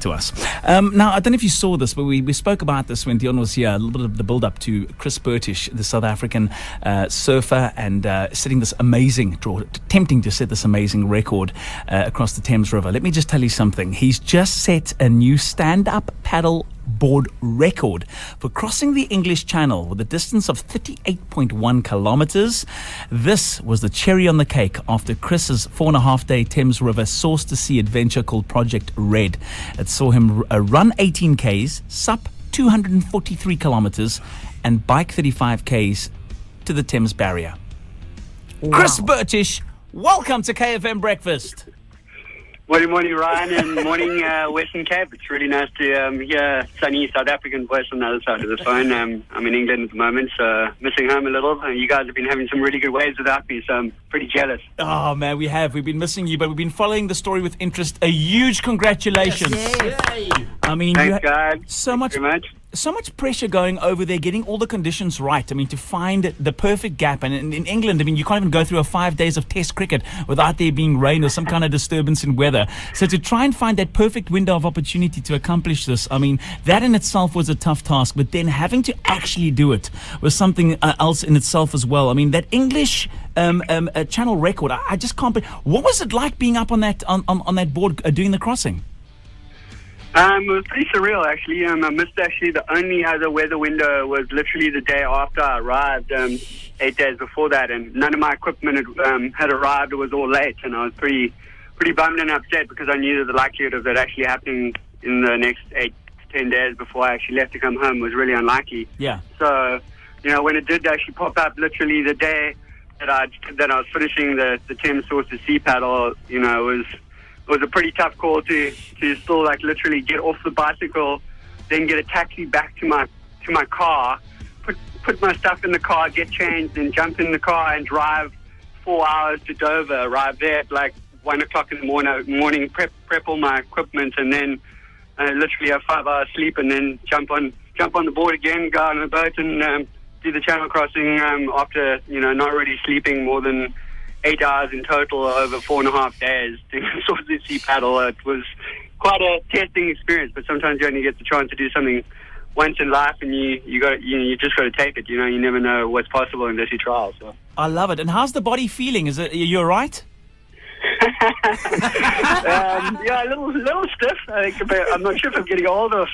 to us. Now, I don't know if you saw this, but we spoke about this when Dion was here, a little bit of the build-up to Chris Bertish, the South African surfer, and setting this amazing attempting to set this amazing record across the Thames River. Let me just tell you something. He's just set a new stand-up paddle board record for crossing the English Channel with a distance of 38.1 kilometers. This was the cherry on the cake after Chris's 4.5-day Thames River source to sea adventure called Project Red. It saw him run 18 Ks, sup 243 kilometers, and bike 35 Ks to the Thames barrier. Wow. Chris Bertish, welcome to KFM Breakfast. Morning, Ryan, and morning, Western Cape. It's really nice to hear sunny South African voice on the other side of the phone. I'm in England at the moment, so missing home a little. You guys have been having some really good waves without me, so I'm pretty jealous. Oh, man, we have. We've been missing you, but we've been following the story with interest. A huge congratulations. Yes. I mean, thanks, guys. So much pressure going over there, getting all the conditions right. I mean, to find the perfect gap. And in England, I mean, you can't even go through 5 days of test cricket without there being rain or some kind of disturbance in weather. So to try and find that perfect window of opportunity to accomplish this, I mean, that in itself was a tough task. But then having to actually do it was something else in itself as well. I mean, that English channel record, I just can't. What was it like being up on that on that board doing the crossing? It was pretty surreal, actually. I missed actually the only other weather window was literally the day after I arrived, 8 days before that, and none of my equipment had arrived. It was all late, and I was pretty bummed and upset because I knew that the likelihood of that actually happening in the next 8 to 10 days before I actually left to come home was really unlikely. Yeah. So, when it did actually pop up, literally the day that I was finishing the Thames Source to Sea paddle, it was a pretty tough call to still literally get off the bicycle, then get a taxi back to my car, put my stuff in the car, get changed, then jump in the car and drive 4 hours to Dover, arrive there at 1 o'clock in the morning, prep all my equipment, and then literally have 5 hours sleep, and then jump on the board again, go on a boat and do the channel crossing after not really sleeping more than 8 hours in total over 4.5 days to sort of sea paddle. It was quite a testing experience, but sometimes you only get the chance to do something once in life, and you just got to take it. You never know what's possible unless you try. So I love it. And how's the body feeling? You all right? Yeah, a little stiff. I think I'm not sure if I'm getting old or if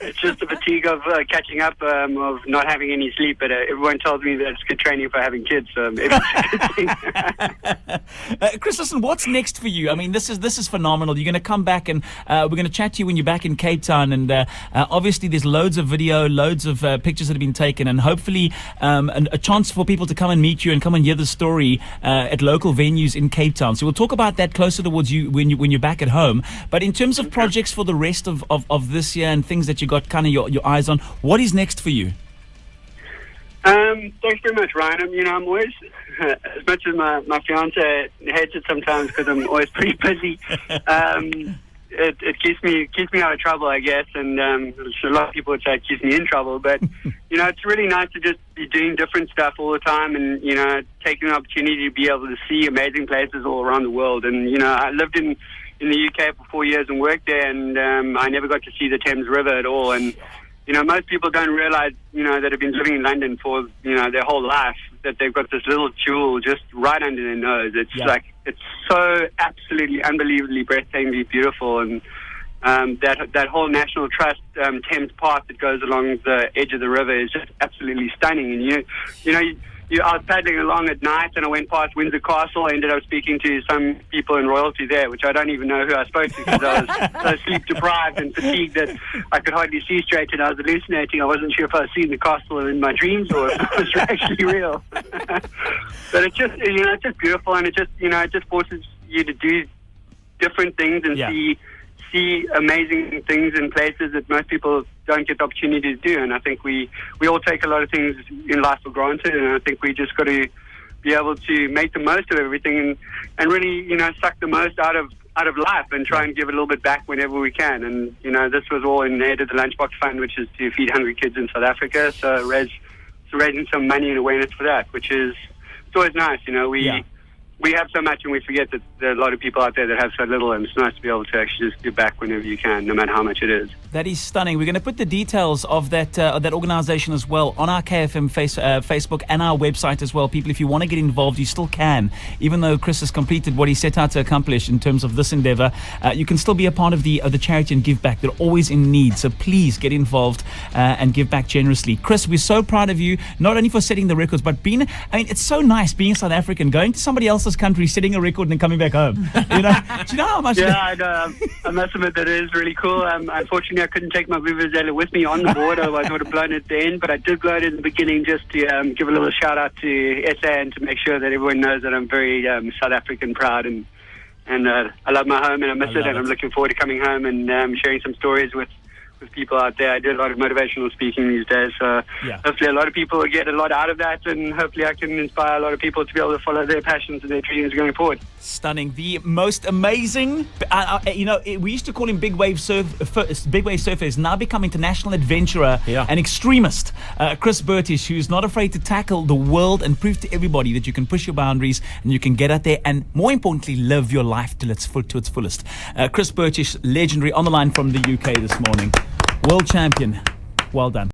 it's just the fatigue of catching up, of not having any sleep. But everyone tells me that it's good training for having kids, so maybe it's a good thing. Chris, listen, what's next for you? I mean, this is phenomenal. You're going to come back, and we're going to chat to you when you're back in Cape Town. And obviously, there's loads of video, loads of pictures that have been taken, and hopefully a chance for people to come and meet you and come and hear the story at local venues in Cape Town. So we'll talk about that closer towards you when you're back at home. But in terms of projects for the rest of this year and things that you got kind of your eyes on, what is next for you? Thanks very much, Ryan. I'm always, as much as my fiance hates it sometimes because I'm always pretty busy. It keeps me out of trouble, I guess, and a lot of people would say it keeps me in trouble. But it's really nice to just be doing different stuff all the time, and taking the opportunity to be able to see amazing places all around the world. And I lived in the UK for 4 years and worked there, and I never got to see the Thames River at all. And most people don't realize that have been living in London for their whole life, that they've got this little jewel just right under their nose. It's it's so absolutely unbelievably breathtakingly beautiful, and that whole National Trust Thames Park that goes along the edge of the river is just absolutely stunning. And I was paddling along at night, and I went past Windsor Castle. I ended up speaking to some people in royalty there, which I don't even know who I spoke to because I was so sleep deprived and fatigued that I could hardly see straight, and I was hallucinating. I wasn't sure if I was seeing the castle in my dreams or if it was actually real. But it's just it's just beautiful, and it just forces you to do different things and see amazing things in places that most people don't get the opportunity to do. And I think we all take a lot of things in life for granted, and I think we just got to be able to make the most of everything and really suck the most out of life and try and give a little bit back whenever we can. And this was all in aid of the Lunchbox Fund, which is to feed hungry kids in South Africa. So raising some money and awareness for that, which is it's always nice. we have so much and we forget that there are a lot of people out there that have so little, and it's nice to be able to actually just give back whenever you can, no matter how much it is. That is stunning. We're going to put the details of that organization as well on our KFM Facebook and our website as well. People, if you want to get involved, you still can. Even though Chris has completed what he set out to accomplish in terms of this endeavor, you can still be a part of the charity and give back. They're always in need. So please get involved and give back generously. Chris, we're so proud of you, not only for setting the records, but it's so nice being South African, going to somebody else's country, setting a record and then coming back home. You know, do you know how much? Yeah, I must admit that it is really cool. Unfortunately, I couldn't take my vuvuzela with me on the board, otherwise I would have blown it at the end. But I did blow it in the beginning just to give a little shout out to SA and to make sure that everyone knows that I'm very South African proud and I love my home and I miss it, and I'm looking forward to coming home and sharing some stories with people out there. I do a lot of motivational speaking these days, so hopefully a lot of people will get a lot out of that, and hopefully I can inspire a lot of people to be able to follow their passions and their dreams going forward. Stunning. The most amazing, we used to call him big wave surfer, is now become international adventurer and extremist. Chris Bertish, who's not afraid to tackle the world and prove to everybody that you can push your boundaries and you can get out there and, more importantly, live your life to its fullest. Chris Bertish, legendary, on the line from the UK this morning. World champion. Well done.